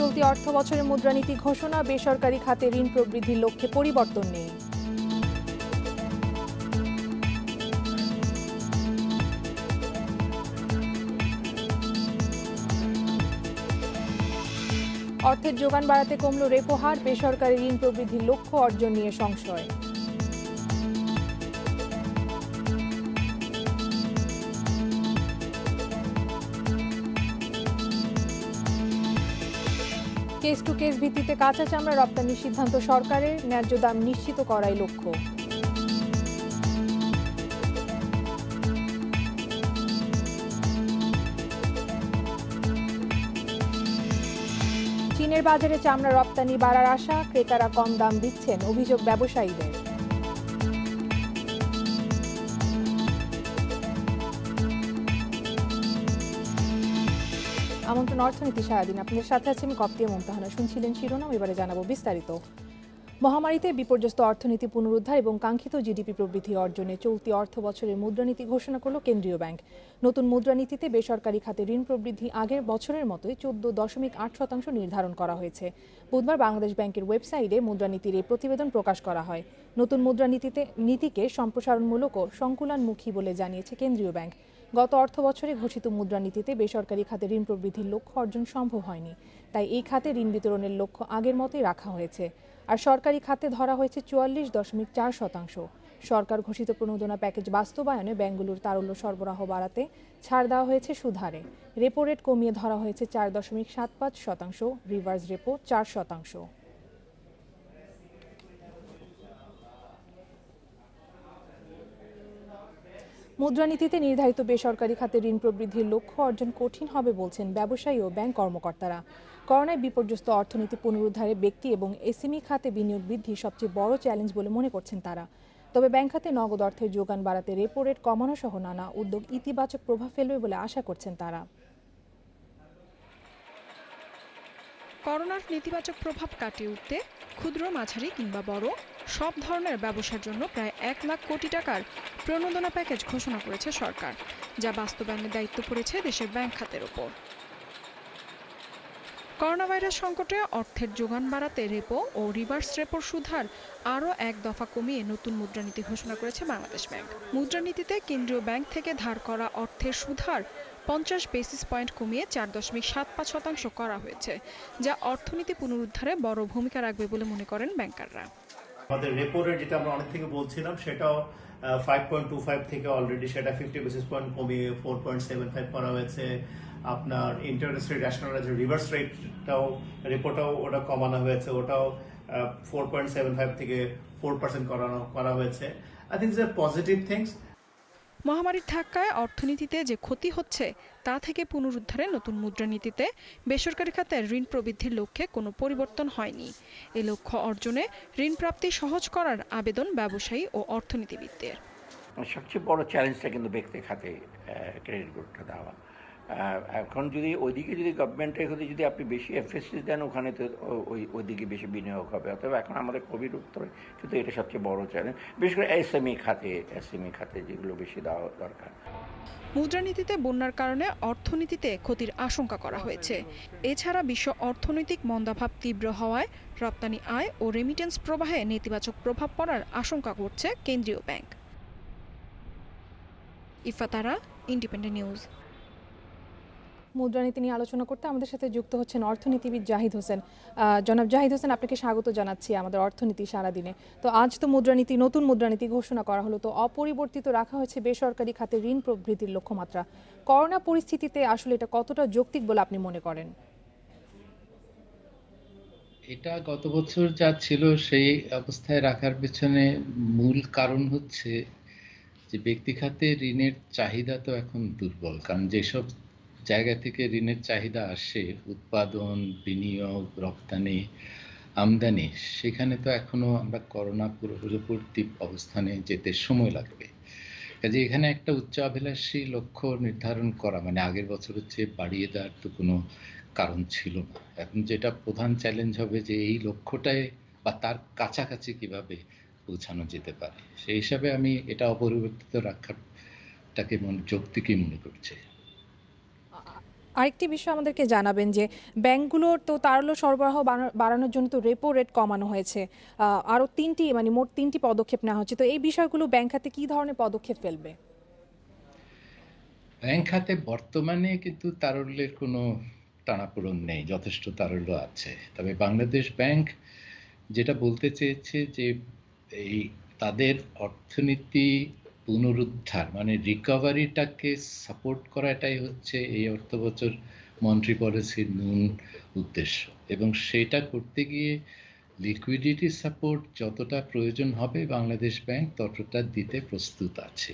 চলতি অর্থ বছরের মুদ্রানীতি ঘোষণা, বেসরকারি খাতে ঋণ প্রবৃদ্ধির লক্ষ্যে পরিবর্তন নেই। অর্থের যোগান বাড়াতে কমল রেপো হার, বেসরকারি ঋণ প্রবৃদ্ধির লক্ষ্য অর্জন নিয়ে সংশয়। কেস টু কেস ভিত্তিতে কাঁচা চামড়া রপ্তানির সিদ্ধান্ত সরকারের, ন্যায্য দাম নিশ্চিত করাই লক্ষ্য। চীনের বাজারে চামড়া রপ্তানি বাড়ার আশা, ক্রেতারা কম দাম দিচ্ছেন, অভিযোগ ব্যবসায়ীদের। আমন্ত্রণ অর্থনীতি সারাদিন, আপনাদের সাথে আছে আমি কপ্তিয়া মুমতাহানা। শুনছিলেন শিরোনাম, এবারে জানাবো বিস্তারিত। মহামারীতে বিপর্যস্ত অর্থনীতি পুনরুদ্ধার এবং কাঙ্ক্ষিত জিডিপি প্রবৃদ্ধি অর্জনে চলতি অর্থ বছরের মুদ্রানীতি ঘোষণা করল কেন্দ্রীয় ব্যাংক। নতুন মুদ্রানীতিতে বেসরকারি খাতে ঋণ প্রবৃদ্ধি আগের বছরের মতোই 14.8% নির্ধারণ করা হয়েছে। বুধবার বাংলাদেশ ব্যাংকের ওয়েবসাইটে মুদ্রানীতির এই প্রতিবেদন প্রকাশ করা হয়। নতুন নীতিকে সম্প্রসারণমূলক ও সংকুলানমুখী বলে জানিয়েছে কেন্দ্রীয় ব্যাংক। গত অর্থ বছরে ঘোষিত মুদ্রানীতিতে বেসরকারি খাতে ঋণ প্রবৃদ্ধির লক্ষ্য অর্জন সম্ভব হয়নি, তাই এই খাতে ঋণ বিতরণের লক্ষ্য আগের মতোই রাখা হয়েছে। আর সরকারি খাতে ধরা হয়েছে 44.4%। সরকার ঘোষিত প্রণোদনা প্যাকেজ বাস্তবায়নে ব্যাংকগুলোর তারল্য সরবরাহ বাড়াতে ছাড় দেওয়া হয়েছে সুদহারে। রেপো রেট কমিয়ে ধরা হয়েছে 4.75%, রিভার্স রেপো 4%। মুদ্রানীতিতে নির্ধারিত বেসরকারি খাতে ঋণ প্রবৃদ্ধির লক্ষ্য অর্জন কঠিন হবে বলছেন ব্যবসায়ী ও ব্যাংক কর্মকর্তারা। করোনায় বিপর্যস্ত অর্থনীতি পুনরুদ্ধারে ব্যক্তি এবং এসএমই খাতে বিনিয়োগ বৃদ্ধি সবচেয়ে বড় চ্যালেঞ্জ বলে মনে করছেন তারা। তবে ব্যাংক খাতে নগদ অর্থের যোগান বাড়াতে রেপো রেট কমানো সহ নানা উদ্যোগ ইতিবাচক প্রভাব ফেলবে বলে আশা করছেন তারা। করোনার নেতিবাচক প্রভাব কাটিয়ে উঠতে ক্ষুদ্র, মাঝারি কিংবা বড় সব ধরনের ব্যবসার জন্য প্রায় 1 লাখ কোটি টাকার প্রণোদনা প্যাকেজ ঘোষণা করেছে সরকার, যা বাস্তবায়নের দায়িত্ব পড়েছে দেশের ব্যাংক খাতের ওপর। করোনা ভাইরাস সংকটে অর্থের যোগান বাড়াতে রেপো ও রিভার্স রেপোর সুদহার আরও 1 দফা কমিয়ে নতুন মুদ্রানীতি ঘোষণা করেছে বাংলাদেশ ব্যাংক। মুদ্রানীতিতে কেন্দ্রীয় ব্যাংক থেকে ধার করা অর্থের সুদহার 50 বেসিস পয়েন্ট কমিয়ে 4.75% করা হয়েছে, যা অর্থনীতি পুনরুদ্ধারে বড় ভূমিকা রাখবে বলে মনে করেন ব্যাংকাররা। আমাদের রেপো রেট যেটা আমরা অনেক থেকে বলছিলাম সেটাও 5.25 থেকে অলরেডি সেটা 50 বেসিস পয়েন্ট কমিয়ে 4.75 করা হয়েছে। আপনার ইন্টারেস্ট রেট ন্যাশনাল রিভার্স রেটটাও রেপোটাও ওটা কমানো হয়েছে, ওটাও 4.75 থেকে 4% করা হয়েছে। I think the positive things. মহামারীর ধাক্কায় অর্থনীতিতে যে ক্ষতি হচ্ছে তা থেকে পুনরুদ্ধারে নতুন মুদ্রানীতিতে বেসরকারি খাতে ঋণ প্রবৃদ্ধির লক্ষ্যে কোনো পরিবর্তন হয়নি। এ লক্ষ্য অর্জনে ঋণ প্রাপ্তি সহজ করার আবেদন ব্যবসায়ী ও অর্থনীতিবিদদের। সবচেয়ে বড় চ্যালেঞ্জটা কিন্তু ব্যক্তি খাতে ক্রেডিট গ্রোথটা দেওয়া। এখন যদি ওইদিকে যদি গভর্নমেন্টের যদি আপনি বেশি এফএসসি দেন, ওখানে তো ওইদিকে বেশি বিনিয়োগ হবে। অথবা এখন আমাদের কোভিড উত্তরে কিন্তু এটা সবচেয়ে বড় চ্যালেঞ্জ, বিশেষ করে এসএমই খাতে যেগুলো বেশি দেওয়া দরকার। মুদ্রানীতিতে বন্যার কারণে অর্থনীতিতে ক্ষতির আশঙ্কা করা হয়েছে। এছাড়া বিশ্ব অর্থনৈতিক মন্দাভাব তীব্র হওয়ায় রপ্তানি আয় ও রেমিটেন্স প্রবাহে নেতিবাচক প্রভাব পড়ার আশঙ্কা করছে কেন্দ্রীয় ব্যাংক। ইফাতারা, independent news. মুদ্রানীতি নিয়ে আলোচনা করতে আমাদের সাথে যুক্ত হচ্ছেন অর্থনীতিবিদ জাহিদ হোসেন। জনাব জাহিদ হোসেন, আপনাকে স্বাগত জানাচ্ছি আমাদের অর্থনীতি সারাদিনে। তো আজ তো নতুন মুদ্রানীতি ঘোষণা করা হলো, তো অপরিবর্তিত রাখা হয়েছে বেসরকারি খাতে ঋণ প্রবৃদ্ধির লক্ষ্যমাত্রা। করোনা পরিস্থিতিতে আসলে এটা কতটা যৌক্তিক বলে আপনি মনে করেন? এটা গত বছর যা ছিল সেই অবস্থায় রাখার পেছনে মূল কারণ হচ্ছে যে ব্যক্তি খাতে ঋণের চাহিদা তো এখন দুর্বল। কারণ যেসব জায়গা থেকে ঋণের চাহিদা আসে, উৎপাদন, বিনিয়োগ, রপ্তানি, আমদানি, সেখানে তো এখনো আমরা করোনা পূর্ববর্তী অবস্থানে যেতে সময় লাগবে। কাজে এখানে একটা উচ্চাভিলাষী লক্ষ্য নির্ধারণ করা, মানে আগের বছরের চেয়ে বাড়িয়ে দেওয়ার তো কোনো কারণ ছিল না। এখন যেটা প্রধান চ্যালেঞ্জ হবে যে এই লক্ষ্যটায় বা তার কাছাকাছি কিভাবে পৌঁছানো যেতে পারে। সেই হিসাবে আমি এটা অপরিবর্তিত রাখাটাকে যৌক্তিকই মনে করছি। আরেকটি বিষয় আমাদেরকে জানাবেন যে ব্যাংকগুলোর তো তারল্য সরবরাহ বাড়ানোর জন্য তো রেপো রেট কমানো হয়েছে, আরও তিনটি মানে মোট তিনটি পদক্ষেপ নেওয়া হচ্ছে, তো এই বিষয়গুলো ব্যাংক খাতে কী ধরনের পদক্ষেপ ফেলবে? ব্যাংক খাতে বর্তমানে কিন্তু তারল্যের কোনো টানাপোড়েন নেই, যথেষ্ট তারল্য আছে। তবে বাংলাদেশ ব্যাংক যেটা বলতে চেয়েছে যে এই তাদের অর্থনীতি পুনরুদ্ধার মানে রিকভারিটাকে সাপোর্ট করাটাই হচ্ছে এই অর্থবছর মনিটারি পলিসির মূল উদ্দেশ্য, এবং সেটা করতে গিয়ে লিকুইডিটি সাপোর্ট যতটা প্রয়োজন হবে বাংলাদেশ ব্যাংক ততটা দিতে প্রস্তুত আছে।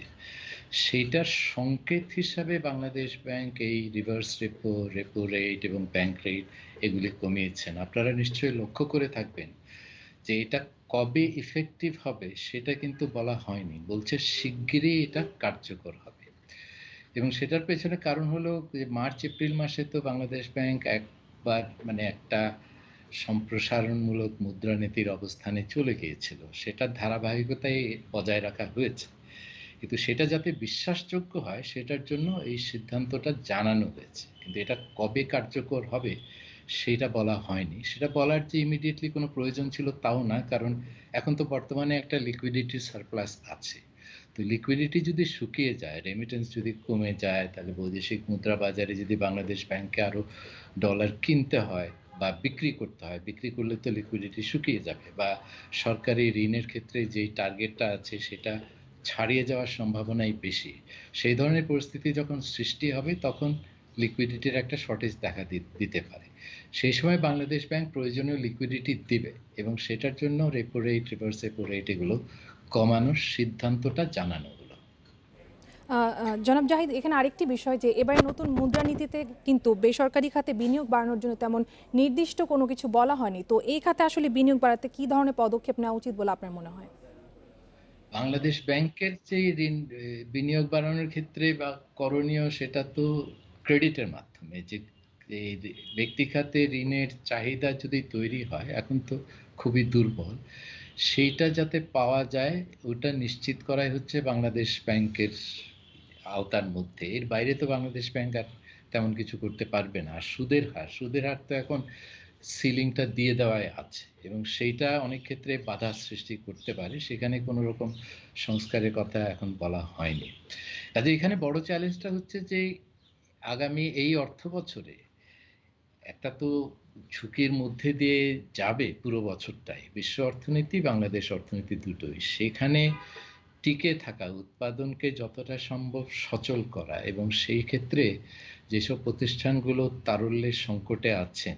সেইটার সংকেত হিসাবে বাংলাদেশ ব্যাংক এই রিভার্স রেপো রেট এবং ব্যাংক রেট এগুলি কমিয়েছেন। আপনারা নিশ্চয়ই লক্ষ্য করে থাকবেন যে এটা কবে ইফেক্টিভ হবে সেটা কিন্তু বলা হয়নি, বলছে শিগগিরই এটা কার্যকর হবে। এবং সেটার পেছনে কারণ হলো যে মার্চ এপ্রিল মাসে তো বাংলাদেশ ব্যাংক একবার মানে একটা সম্প্রসারণমূলক মুদ্রানীতির অবস্থানে চলে গিয়েছিল, সেটার ধারাবাহিকতায় বজায় রাখা হয়েছে, কিন্তু সেটা যাতে বিশ্বাসযোগ্য হয় সেটার জন্য এই সিদ্ধান্তটা জানানো হয়েছে। কিন্তু এটা কবে কার্যকর হবে সেটা বলা হয়নি। সেটা বলার যে ইমিডিয়েটলি কোনো প্রয়োজন ছিল তাও না, কারণ এখন তো বর্তমানে একটা লিকুইডিটি সারপ্লাস আছে। তো লিকুইডিটি যদি শুকিয়ে যায়, রেমিটেন্স যদি কমে যায়, তাহলে বৈদেশিক মুদ্রা বাজারে যদি বাংলাদেশ ব্যাংকে আরও ডলার কিনতে হয় বা বিক্রি করতে হয়, বিক্রি করলে তো লিকুইডিটি শুকিয়ে যাবে, বা সরকারি ঋণের ক্ষেত্রে যেই টার্গেটটা আছে সেটা ছাড়িয়ে যাওয়ার সম্ভাবনাই বেশি। সেই ধরনের পরিস্থিতি যখন সৃষ্টি হবে তখন লিকুইডিটির একটা শর্টেজ দেখা দিতে পারে। সেই সময় বাংলাদেশ ব্যাংক প্রয়োজনীয় লিকুইডিটি দিবে, এবং সেটার জন্য repo rate, reverse repo rate এগুলো কমানোর সিদ্ধান্তটা জানানো হলো। জনাব জাহিদ, এখানে আরেকটি বিষয় যে এবারে নতুন মুদ্রানীতিতে কিন্তু বেসরকারি খাতে বিনিয়োগ বাড়ানোর জন্য তেমন নির্দিষ্ট কোনো কিছু বলা হয়নি, তো এই খাতে আসলে বিনিয়োগ বাড়াতে কী ধরনের পদক্ষেপ নেওয়া উচিত বলে আপনার মনে হয়? বাংলাদেশ ব্যাংকের যে ঋণ বিনিয়োগ বাড়ানোর ক্ষেত্রে বা করণীয় সেটা তো ক্রেডিটের মাধ্যমে, যে এই ব্যক্তি খাতে ঋণের চাহিদা যদি তৈরি হয়, এখন তো খুবই দুর্বল, সেইটা যাতে পাওয়া যায় ওটা নিশ্চিত করাই হচ্ছে বাংলাদেশ ব্যাংকের আওতার মধ্যে। এর বাইরে তো বাংলাদেশ ব্যাংক আর তেমন কিছু করতে পারবে না। আর সুদের হার তো এখন সিলিংটা দিয়ে দেওয়াই আছে, এবং সেইটা অনেক ক্ষেত্রে বাধা সৃষ্টি করতে পারে, সেখানে কোনো রকম সংস্কারের কথা এখন বলা হয়নি। কাজে এখানে বড় চ্যালেঞ্জটা হচ্ছে যে আগামী এই অর্থ বছরে একটা তো ঝুঁকির মধ্যে দিয়ে যাবে পুরো বছরটাই বিশ্ব অর্থনীতি, বাংলাদেশ অর্থনীতি দুটোই। সেখানে টিকে থাকা, উৎপাদনকে যতটা সম্ভব সচল করা, এবং সেই ক্ষেত্রে যেসব প্রতিষ্ঠানগুলো তারল্যের সংকটে আছেন,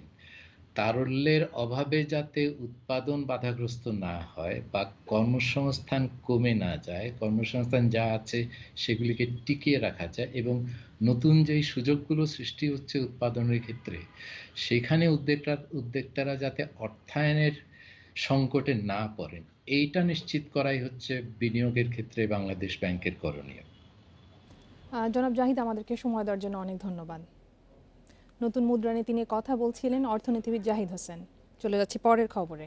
তারল্যের অভাবে যাতে উৎপাদন বাধাগ্রস্ত না হয় বা কর্মসংস্থান কমে না যায়, কর্মসংস্থান যা আছে সেগুলিকে টিকিয়ে রাখা যায়, এবং নতুন যেই সুযোগগুলো সৃষ্টি হচ্ছে উৎপাদনের ক্ষেত্রে সেখানে উদ্যোক্তারা যাতে অর্থায়নের সংকটে না পড়েন, এইটা নিশ্চিত করাই হচ্ছে বিনিয়োগের ক্ষেত্রে বাংলাদেশ ব্যাংকের করণীয়। জনাব জাহিদ, আমাদেরকে সময় দেওয়ার জন্য অনেক ধন্যবাদ। নতুন মুদ্রানীতি নিয়ে কথা বলছিলেন অর্থনীতিবিদ জাহিদ হোসেন। চলে যাচ্ছি পরের খবরে।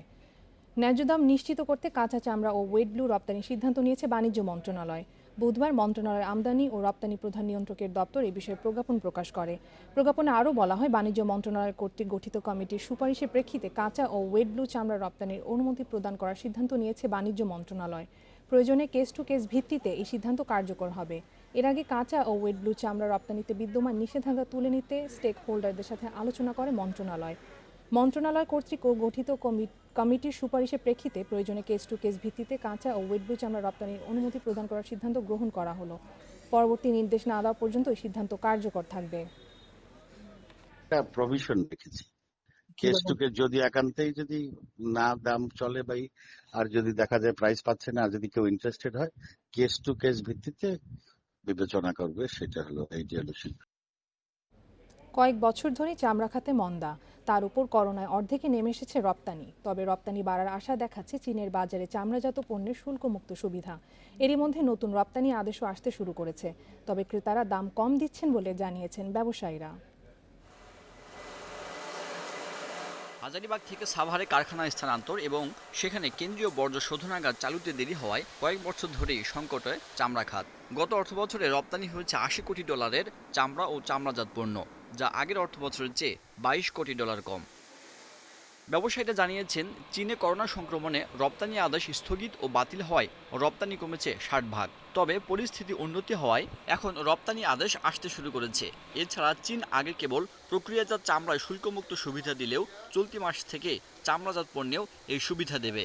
ন্যায্য দাম নিশ্চিত করতে কাঁচা চামড়া ও ওয়েট ব্লু রপ্তানির সিদ্ধান্ত নিয়েছে বাণিজ্য মন্ত্রণালয়। বুধবার মন্ত্রণালয়ের আমদানি ও রপ্তানি প্রধান নিয়ন্ত্রকের দপ্তর এ বিষয়ে প্রজ্ঞাপন প্রকাশ করে। প্রজ্ঞাপনে আরও বলা হয়, বাণিজ্য মন্ত্রণালয় কর্তৃক গঠিত কমিটির সুপারিশের প্রেক্ষিতে কাঁচা ও ওয়েট ব্লু চামড়া রপ্তানির অনুমতি প্রদান করার সিদ্ধান্ত নিয়েছে বাণিজ্য মন্ত্রণালয়। প্রয়োজনে কেস টু কেস ভিত্তিতে এই সিদ্ধান্ত কার্যকর হবে। এর আগে কাঁচা ও ওয়েট ব্লু চামড়া রপ্তানিতে বিদ্যমান নিষেধাজ্ঞা তুলে নিতে স্টেক হোল্ডারদের সাথে আলোচনা করে মন্ত্রণালয়। মন্ত্রণালয় কর্তৃক গঠিত কমিটির সুপারিশের প্রেক্ষিতে প্রয়োজনে কেস টু কেস ভিত্তিতে কাঁচা ও ওয়েট ব্লু চামড়া রপ্তানির অনুমতি প্রদান করার সিদ্ধান্ত গ্রহণ করা হলো। পরবর্তী নির্দেশ না দেওয়া পর্যন্ত এই সিদ্ধান্ত কার্যকর থাকবে। একটা প্রভিশন রেখেছি, কেস টু কেস যদি একান্তই যদি না দাম চলে ভাই, আর যদি দেখা যায় প্রাইস পাচ্ছে না, আর যদি কেউ ইন্টারেস্টেড হয়, কেস টু কেস ভিত্তিতে বিবেচনা করবে, সেটা হলো আইডিয়ালজি। কয়েক বছর ধরে চামড়া খাতে মন্দা, তার উপর করোনায় অর্ধেকে নেমে এসেছে রপ্তানি। তবে রপ্তানি বাড়ার আশা দেখাচ্ছে চীনের বাজারে চামড়াজাত পণ্যের শুল্কমুক্ত সুবিধা। এরই মধ্যে নতুন রপ্তানি আদেশও আসতে শুরু করেছে, তবে ক্রেতারা দাম কম দিচ্ছেন বলে জানিয়েছেন ব্যবসায়ীরা। হাজারীবাগ থেকে সাভারে কারখানা স্থানান্তর এবং সেখানে কেন্দ্রীয় বর্জ্য শোধনাগার চালুতে দেরি হওয়ায় কয়েক বছর ধরেই সংকটে চামড়া খাত। গত অর্থবছরে রপ্তানি হয়েছে $80 কোটি চামড়া ও চামড়াজাত পণ্য, যা আগের অর্থবছরের চেয়ে $22 কোটি কম। ব্যবসায়ীরা জানিয়েছেন, চীনে করোনা সংক্রমণে রপ্তানি আদেশ স্থগিত ও বাতিল হওয়ায় রপ্তানি কমেছে 60%। তবে পরিস্থিতি উন্নতি হওয়ায় এখন রপ্তানি আদেশ আসতে শুরু করেছে। এছাড়া চীন আগে কেবল প্রক্রিয়াজাত চামড়ায় শুল্কমুক্ত সুবিধা দিলেও চলতি মাস থেকে চামড়াজাত পণ্যেও এই সুবিধা দেবে।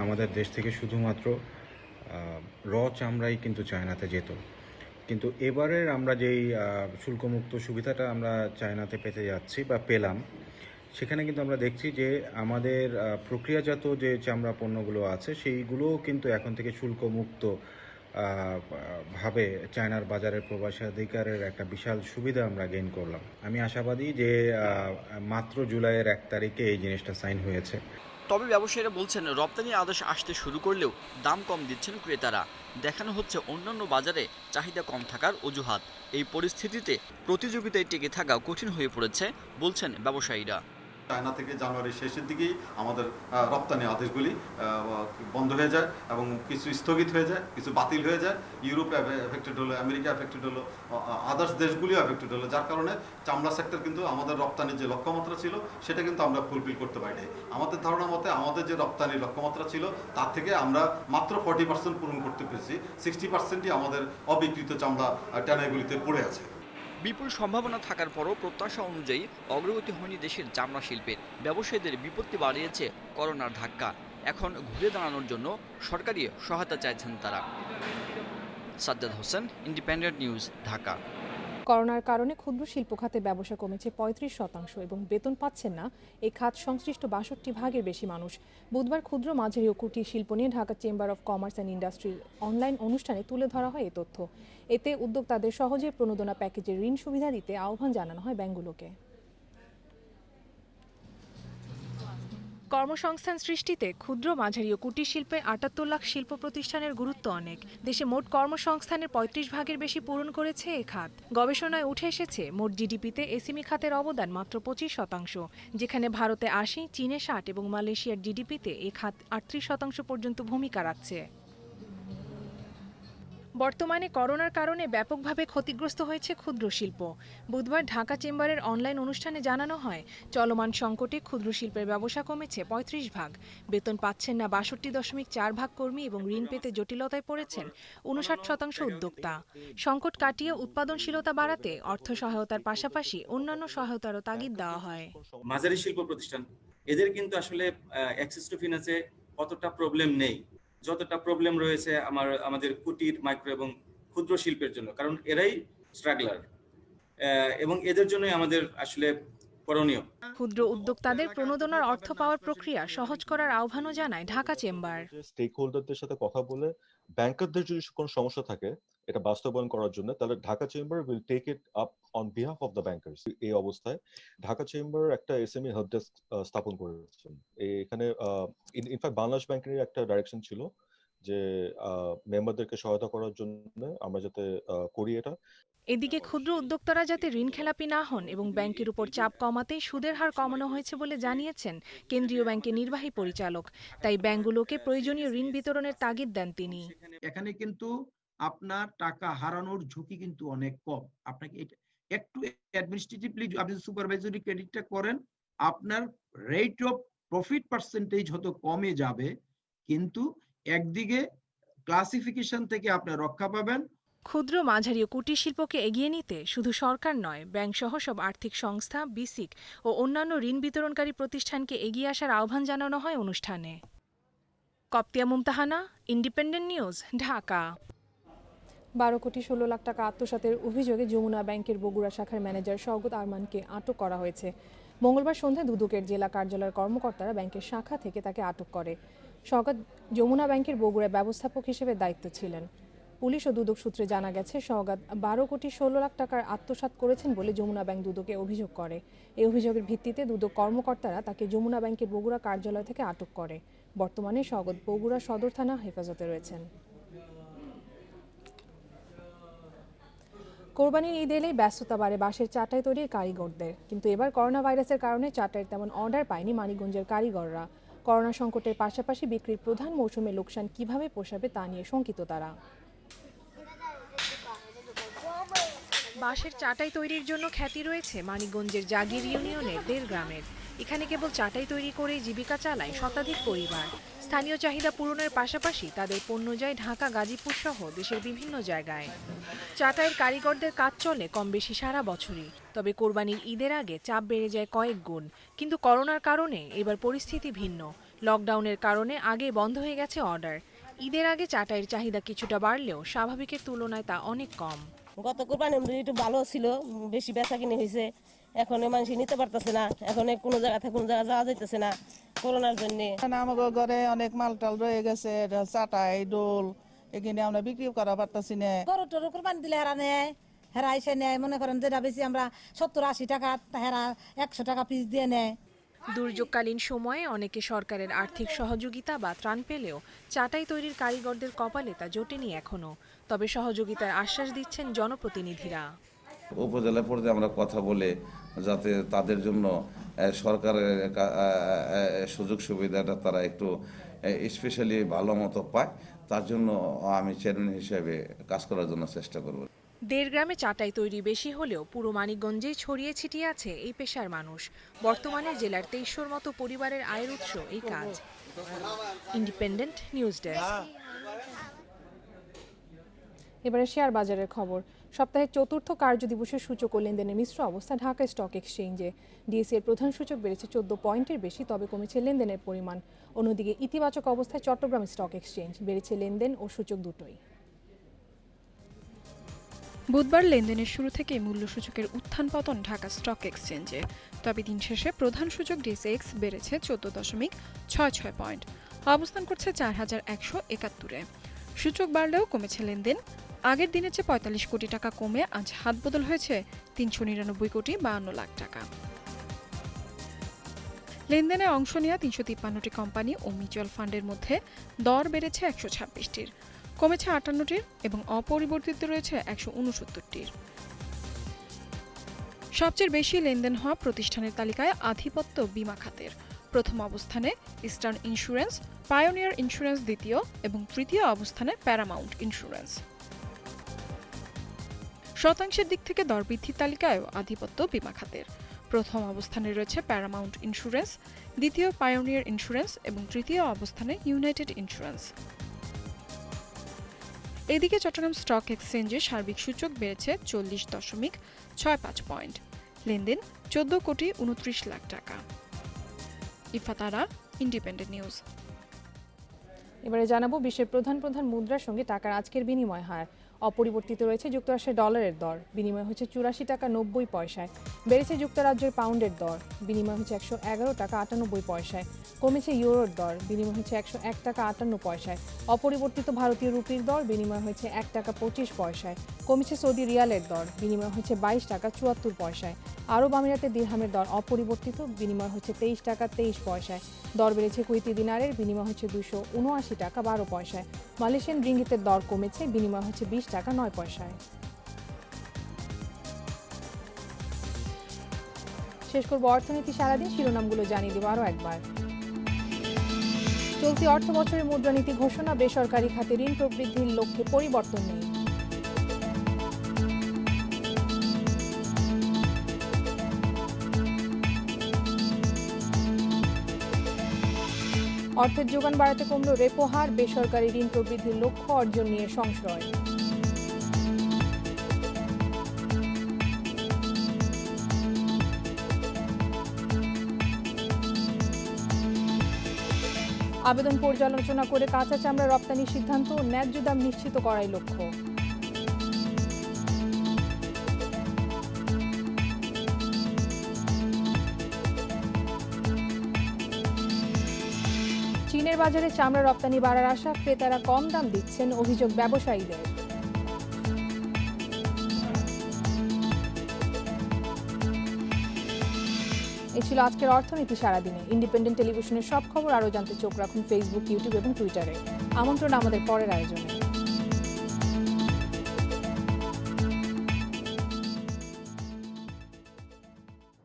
আমাদের দেশ থেকে শুধুমাত্র চামড়াই কিন্তু চায়নাতে যেত, কিন্তু এবারের আমরা যেই শুল্কমুক্ত সুবিধাটা আমরা চায়নাতে পেতে যাচ্ছি বা পেলাম, সেখানে কিন্তু আমরা দেখছি যে আমাদের প্রক্রিয়াজাত যে চামড়া পণ্যগুলো আছে সেইগুলোও কিন্তু এখন থেকে শুল্কমুক্ত ভাবে চায়নার বাজারের প্রবেশাধিকারের একটা বিশাল সুবিধা আমরা গেইন করলাম। আমি আশাবাদী যে মাত্র জুলাইয়ের 1 তারিখে এই জিনিসটা সাইন হয়েছে। তবে ব্যবসায়ীরা বলছেন, রপ্তানি আদেশ আসতে শুরু করলেও দাম কম দিচ্ছেন ক্রেতারা। দেখানো হচ্ছে অন্যান্য বাজারে চাহিদা কম থাকার অজুহাত। এই পরিস্থিতিতে প্রতিযোগিতায় টিকে থাকা কঠিন হয়ে পড়েছে বলছেন ব্যবসায়ীরা। চায়না থেকে জানুয়ারির শেষের দিকেই আমাদের রপ্তানি আদেশগুলি বন্ধ হয়ে যায় এবং কিছু স্থগিত হয়ে যায়, কিছু বাতিল হয়ে যায়। ইউরোপ এফেক্টেড হলো, আমেরিকা এফেক্টেড হলো, আদার্স দেশগুলিও এফেক্টেড হলো, যার কারণে চামড়া সেক্টর কিন্তু আমাদের রপ্তানির যে লক্ষ্যমাত্রা ছিল সেটা কিন্তু আমরা ফুলফিল করতে পারিনি। আমাদের ধারণা মতে আমাদের যে রপ্তানির লক্ষ্যমাত্রা ছিল তার থেকে আমরা মাত্র 40% পূরণ করতে পেরেছি। 60%ই আমাদের অবিকৃত চামড়া ট্যানাইগুলিতে পড়ে আছে। বিপুল সম্ভাবনা থাকার পরও প্রত্যাশা অনুযায়ী অগ্রগতি হয়নি দেশের চামড়া শিল্পের। ব্যবসায়ীদের বিপত্তি বাড়িয়েছে করোনার ধাক্কা। এখন ঘুরে দাঁড়ানোর জন্য সরকারি সহায়তা চাইছেন তারা। Sajjad Hossain, independent news, Dhaka. করোনার কারণে ক্ষুদ্র শিল্প খাতে ব্যবসা কমেছে 35% এবং বেতন পাচ্ছেন না এই খাত সংশ্লিষ্ট 62 ভাগের বেশি মানুষ। বুধবার ক্ষুদ্র, মাঝারি ও কুটির শিল্প নিয়ে Dhaka chamber of commerce and ইন্ডাস্ট্রির অনলাইন অনুষ্ঠানে তুলে ধরা হয় এ তথ্য। এতে উদ্যোক্তাদের সহজে প্রণোদনা প্যাকেজের ঋণ সুবিধা দিতে আহ্বান জানানো হয় ব্যাংকগুলোকে। কর্মসংস্থান সৃষ্টিতে ক্ষুদ্র, মাঝারি ও কুটির শিল্পে 78 লাখ শিল্প প্রতিষ্ঠানের গুরুত্ব অনেক। দেশে মোট কর্মসংস্থানের 35 ভাগের বেশি পূরণ করেছে এ খাত। গবেষণায় উঠে এসেছে মোট জিডিপিতে এসএমই খাতের অবদান মাত্র 25%, যেখানে ভারতে 80, চীনে 60 এবং মালয়েশিয়ার জিডিপিতে এ খাত 38% পর্যন্ত ভূমিকা রাখছে। বর্তমানে করোনার কারণে ব্যাপকভাবে ক্ষতিগ্রস্ত হয়েছে ক্ষুদ্র শিল্প। বুধবার ঢাকা চেম্বারের অনলাইন অনুষ্ঠানে জানানো হয়, চলমান সংকটে ক্ষুদ্র শিল্পের ব্যবসা কমেছে 35 ভাগ। বেতন পাচ্ছেন না 62.4 ভাগ কর্মী এবং ঋণ পেতে জটিলতায় পড়েছেন 59% উদ্যোক্তা। সংকট কাটিয়ে উৎপাদনশীলতা বাড়াতে অর্থ সহায়তার পাশাপাশি অন্যান্য সহায়তারও তাগিদ দেওয়া হয়। মাঝারি শিল্প প্রতিষ্ঠান এদের কিন্তু আসলে অ্যাক্সেস টু ফিন্যান্সে অতটা প্রবলেম নেই যতটা প্রবলেম রয়েছে আমাদের কুটির, মাইক্রো এবং ক্ষুদ্র শিল্পের জন্য, কারণ এরাই স্ট্রাগলার এবং এদের জন্যই আমাদের আসলে করণীয়। ক্ষুদ্র উদ্যোক্তাদের প্রণোদনার অর্থ পাওয়ার প্রক্রিয়া সহজ করার আহ্বানও জানায় ঢাকা চেম্বার। স্টেক হোল্ডারদের সাথে কথা বলে ব্যাংকারদের যদি কোনো সমস্যা থাকে এটা বাস্তবায়ন করার জন্য, তাহলে Dhaka chamber will take it up on behalf of the bankers. এই অবস্থায় ঢাকা চেম্বার একটা এসএমই হেল্প ডেস্ক স্থাপন করেছেন। এখানে ইনফ্যাক্ট বাংলাদেশ ব্যাংকের একটা ডাইরেকশন ছিল যে মেম্বারদেরকে সহায়তা করার জন্য আমরা যাতে করি এটা। এদিকে ক্ষুদ্র উদ্যোক্তারা যাতে ঋণ খেলাপি না হন এবং ব্যাংকের উপর চাপ কমাতেই সুদের হার কমানো হয়েছে বলে জানিয়েছেন কেন্দ্রীয় ব্যাংকের নির্বাহী পরিচালক। তাই ব্যাংকগুলোকে প্রয়োজনীয় ঋণ বিতরণের তাগিদ দেন তিনি। এখানে কিন্তু আপনার টাকা হারানোর ঝুঁকি কিন্তু অনেক কম। আপনাকে একটু অ্যাডমিনিস্ট্রেটিভলি আপনি সুপারভাইজরি ক্রেডিটটা করেন, আপনার রেট অফ প্রফিট পার্সেন্টেজ হয়তো কমে যাবে, কিন্তু একদিকে ক্লাসিফিকেশন থেকে আপনি রক্ষা পাবেন। ক্ষুদ্র, মাঝারি ও কুটির শিল্পকে এগিয়ে নিতে শুধু সরকার নয়, ব্যাংক সহ সব আর্থিক সংস্থা, বিসিক ও অন্যান্য ঋণ বিতরণকারী প্রতিষ্ঠানকে এগিয়ে আসার আহ্বান জানানো হয় অনুষ্ঠানে। কপ্তিয়া মুমতাহানা, ইন্ডিপেন্ডেন্ট নিউজ, ঢাকা। 12 কোটি 16 লাখ টাকা আত্মসাতের অভিযোগে যমুনা ব্যাংকের বগুড়া শাখার ম্যানেজার শওকত আরমানকে আটক করা হয়েছে। মঙ্গলবার সন্ধ্যায় দুদকের জেলা কার্যালয়ের কর্মকর্তারা ব্যাংকের শাখা থেকে তাকে আটক করে। শওকত যমুনা ব্যাংকের বগুড়ায় ব্যবস্থাপক হিসেবে দায়িত্ব ছিলেন। পুলিশ ও দুদক সূত্রে জানা গেছে, শওকত 12 কোটি 16 লাখ টাকার আত্মসাৎ করেছেন বলে যমুনা ব্যাংক দুদকে অভিযোগ করে। এই অভিযোগের ভিত্তিতে দুদক কর্মকর্তারা তাকে যমুনা ব্যাংকের বগুড়া কার্যালয় থেকে আটক করে। বর্তমানে শওকত বগুড়া সদর থানা হেফাজতে রয়েছেন। কোরবানির ঈদ এলেই ব্যস্ততা বাড়ে বাঁশের চাটাই তৈরির কারিগরদের, কিন্তু এবার করোনা ভাইরাসের কারণে চাটাইয়ের তেমন অর্ডার পায়নি মানিকগঞ্জের কারিগররা। করোনা সংকটের পাশাপাশি বিক্রির প্রধান মৌসুমে লোকসান কিভাবে পোষাবে তা নিয়ে শঙ্কিত তারা। বাঁশের চাটাই তৈরির জন্য খ্যাতি রয়েছে মানিকগঞ্জের জাগির ইউনিয়নের ১.৫ গ্রামের। এখানে কেবল চাটাই তৈরি করে জীবিকা চালায় শতাধিক পরিবার। স্থানীয় চাহিদা পূরণের পাশাপাশি তাদের পণ্য যায় ঢাকা, গাজীপুর সহ দেশের বিভিন্ন জায়গায়। চাটাইয়ের কারিগরদের কাজ চলে কম বেশি সারা বছরই। তবে কোরবানির ঈদের আগে চাপ বেড়ে যায় কয়েক গুণ। কিন্তু করোনার কারণে এবার পরিস্থিতি ভিন্ন। লকডাউনের কারণে আগে বন্ধ হয়ে গেছে অর্ডার। ঈদের আগে চাটাইয়ের চাহিদা কিছুটা বাড়লেও স্বাভাবিকের তুলনায় তা অনেক কম। গত কোরবানি একটু ভালো ছিল, বেশি বেচা কিনে হয়েছে। এখন মানুষ নিতে পারতেছে না, এখন কোনো জায়গা থেকে কোনো জায়গা যাওয়া যাইতেছে না করোনার জন্য। আমাদের ঘরে অনেক মাল টাল রয়ে গেছে, চাটাই ডোল এখানে আমরা বিক্রি করা পারতেছি না। গরু টরু কোরবানি দিলে হেরা নেয়, হেরা এসে নেয়, মনে করেন যেটা বেশি আমরা 70-80 টাকা, হেরা 100 টাকা পিস দিয়ে নেয়। দুর্যোগকালীন সময়ে অনেকে সরকারের আর্থিক সহযোগিতা বা ত্রাণ পেলেও চাটাই তৈরির কারিগরদের কপালে তা জোটেনি এখনো। তবে সহযোগিতার আশ্বাস দিচ্ছেন জনপ্রতিনিধিরা। উপজেলা পর্যায়ে আমরা কথা বলে যাতে তাদের জন্য সরকারের সুযোগ সুবিধাটা তারা একটু স্পেশালি ভালো মতো পায়, তার জন্য আমি চেয়ারম্যান হিসেবে কাজ করার জন্য চেষ্টা করব। ১.৫ গ্রামে চাটাই তৈরি বেশি হলেও পুরো মানিকগঞ্জেই ছড়িয়ে ছিটিয়ে আছে এই পেশার মানুষ। বর্তমানে জেলার ২৩০০ মতো পরিবারের আয়ের উৎস এই কাজ। Independent news desk. এবারে শেয়ার বাজারের খবর। সপ্তাহের চতুর্থ কার্যদিবসের সূচক ও লেনদেনের মিশ্র অবস্থা ঢাকা স্টক এক্সচেঞ্জে। ডিএসসি এর প্রধান সূচক বেড়েছে ১৪ পয়েন্টের বেশি, তবে কমেছে লেনদেনের পরিমাণ। অন্যদিকে ইতিবাচক অবস্থায় চট্টগ্রাম স্টক এক্সচেঞ্জ, বেড়েছে লেনদেন ও সূচক দুটোই। বুধবার লেনদেনের শুরু থেকে মূল্য সূচকের উত্থান পতন ঢাকা স্টক এক্সচেঞ্জে। তবে দিন শেষে প্রধান সূচক ডিএসএক্স বেড়েছে ১৪.৬৬ পয়েন্ট, অবস্থান করছে ৪,১৭১-এ। সূচক বাড়লেও কমেছে লেনদেন। আগের দিনের চেয়ে ৪৫ কোটি টাকা কমে আজ হাত বদল হয়েছে ৩৯৯,৫২,০০,০০০ টাকা। লেনদেনে অংশ নেওয়া ৩৫৩টি কোম্পানি ও মিউচুয়াল ফান্ডের মধ্যে দর বেড়েছে ১২৬টির, কমেছে ৫৮টির এবং অপরিবর্তিত রয়েছে ১৬৯টির। সবচেয়ে বেশি লেনদেন হওয়া প্রতিষ্ঠানের তালিকায় আধিপত্য বীমা খাতের। প্রথম অবস্থানে ইস্টার্ন ইন্স্যুরেন্স, পায়োনিয়ার ইন্স্যুরেন্স দ্বিতীয় এবং তৃতীয় অবস্থানে প্যারামাউন্ট ইন্স্যুরেন্স। শতাংশের দিক থেকে দর বৃদ্ধির তালিকায়ও আধিপত্য বীমা খাতের। প্রথম অবস্থানে রয়েছে প্যারামাউন্ট ইন্স্যুরেন্স, দ্বিতীয় পায়োনিয়ার ইন্স্যুরেন্স এবং তৃতীয় অবস্থানে ইউনাইটেড ইন্স্যুরেন্স। এদিকে চট্টগ্রাম স্টক এক্সচেঞ্জে সার্বিক সূচক বেড়েছে ৪০.৬৫ পয়েন্ট, লেনদেন ১৪,২৯,০০,০০০ টাকা। ইফাতারা, ইন্ডিপেন্ডেন্ট নিউজ। এবারে জানাবো বিশ্বের প্রধান প্রধান মুদ্রার সঙ্গে টাকার আজকের বিনিময় হার। অপরিবর্তিত রয়েছে যুক্তরাষ্ট্রের ডলারের দর, বিনিময় হচ্ছে ৮৪ টাকা ৯০ পয়সায়। বেড়েছে যুক্তরাজ্যের পাউন্ডের দর, বিনিময় হচ্ছে ১১১ টাকা ৯৮ পয়সায়। কমেছে ইউরোর দর, বিনিময় হচ্ছে ১০১ টাকা ৫৮ পয়সায়। অপরিবর্তিত ভারতীয় রুপির দর, বিনিময় হয়েছে ১ টাকা ২৫ পয়সায়। কমেছে সৌদি রিয়ালের দর, বিনিময় হচ্ছে ২২ টাকা ৭৪ পয়সায়। আরব আমিরাতের দিরহামের দর অপরিবর্তিত, বিনিময় হচ্ছে ২৩ টাকা ২৩ পয়সায়। দর বেড়েছে কুয়েতি দিনারের, বিনিময় হচ্ছে ২৭৯ টাকা ১২ পয়সায়। মালয়েশিয়ান রিঙ্গিতের দর কমেছে, বিনিময় হচ্ছে ২০ টাকা ৯ পয়সায়। শেষ করব অর্থনীতি সারাদিন, শিরোনামগুলো জানিয়ে দেব আরও একবার। চলতি অর্থ বছরের মুদ্রানীতি ঘোষণা, বেসরকারি খাতে ঋণ প্রবৃদ্ধির লক্ষ্যে পরিবর্তন নেই। অর্থের যোগান বাড়াতে কমল রেপো হার, বেসরকারি ঋণ প্রবৃদ্ধির লক্ষ্য অর্জন নিয়ে সংশয়। আবেদন পর্যালোচনা করে কাঁচা চামড়া রপ্তানির সিদ্ধান্ত, ন্যায্য দাম নিশ্চিত করাই লক্ষ্য। চীনের বাজারে চামড়া রপ্তানি বাড়ার আশা, ক্রেতারা কম দাম দিচ্ছেন, অভিযোগ ব্যবসায়ীদের। এই ছিল আজকের অর্থনীতি সারাদিনে। ইন্ডিপেন্ডেন্ট টেলিভিশনের সব খবর আরও জানতে চোখ রাখুন ফেসবুক, ইউটিউব এবং টুইটারে। আমন্ত্রণ আমাদের পরের আয়োজনে।